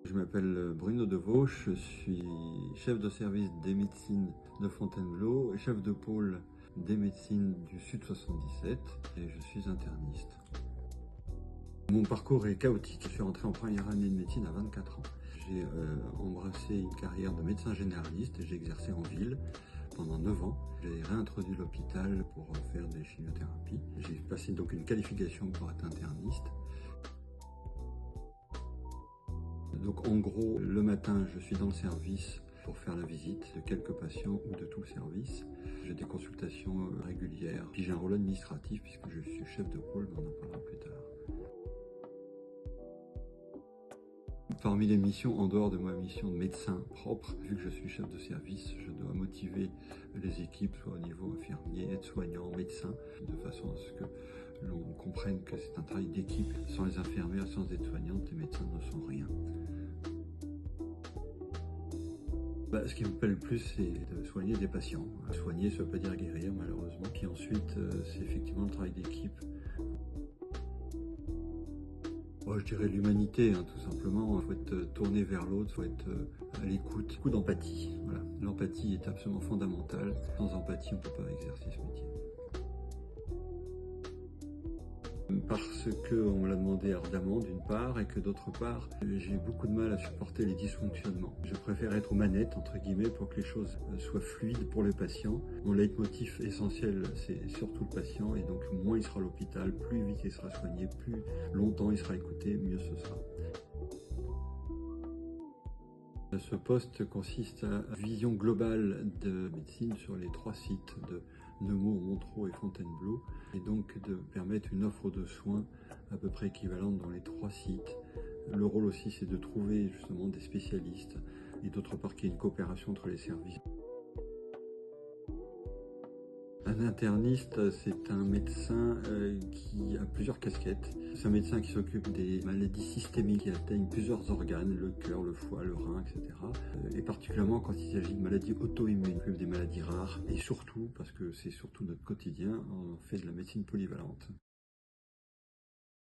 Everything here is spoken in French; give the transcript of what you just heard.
Je m'appelle Bruno Devauche, je suis chef de service des médecines de Fontainebleau et chef de pôle des médecines du Sud 77 et je suis interniste. Mon parcours est chaotique. Je suis rentré en première année de médecine à 24 ans. J'ai embrassé une carrière de médecin généraliste et j'ai exercé en ville pendant 9 ans. J'ai réintroduit l'hôpital pour faire des chimiothérapies. J'ai passé donc une qualification pour être interniste. Donc en gros, le matin, je suis dans le service pour faire la visite de quelques patients ou de tout le service. J'ai des consultations régulières, puis j'ai un rôle administratif puisque je suis chef de pôle, mais on en parlera plus tard. Parmi les missions, en dehors de ma mission de médecin propre, vu que je suis chef de service, je dois motiver les équipes, soit au niveau infirmier, aide-soignant, médecin, de façon à ce que l'on comprenne que c'est un travail d'équipe. Sans les infirmières, sans aides-soignantes, les médecins ne sont rien. Ce qui me plaît le plus, c'est de soigner des patients. Soigner, ça ne veut pas dire guérir, malheureusement. Puis ensuite, c'est effectivement le travail d'équipe. Je dirais l'humanité, tout simplement. Il faut être tourné vers l'autre, il faut être à l'écoute. Beaucoup d'empathie. Voilà. L'empathie est absolument fondamentale. Sans empathie, on ne peut pas exercer ce métier. Parce qu'on me l'a demandé ardemment d'une part et que d'autre part, j'ai beaucoup de mal à supporter les dysfonctionnements. Je préfère être aux manettes, entre guillemets, pour que les choses soient fluides pour le patient. Mon leitmotiv essentiel, c'est surtout le patient et donc moins il sera à l'hôpital, plus vite il sera soigné, plus longtemps il sera écouté, mieux ce sera. Ce poste consiste à une vision globale de médecine sur les 3 sites de Nemours, Montereau et Fontainebleau, et donc de permettre une offre de soins à peu près équivalente dans les 3 sites. Le rôle aussi, c'est de trouver justement des spécialistes et d'autre part qu'il y ait une coopération entre les services. Un interniste, c'est un médecin qui a plusieurs casquettes. C'est un médecin qui s'occupe des maladies systémiques qui atteignent plusieurs organes, le cœur, le foie, le rein, etc. Et particulièrement quand il s'agit de maladies auto-immunes, des maladies rares. Et surtout, parce que c'est surtout notre quotidien, on fait de la médecine polyvalente.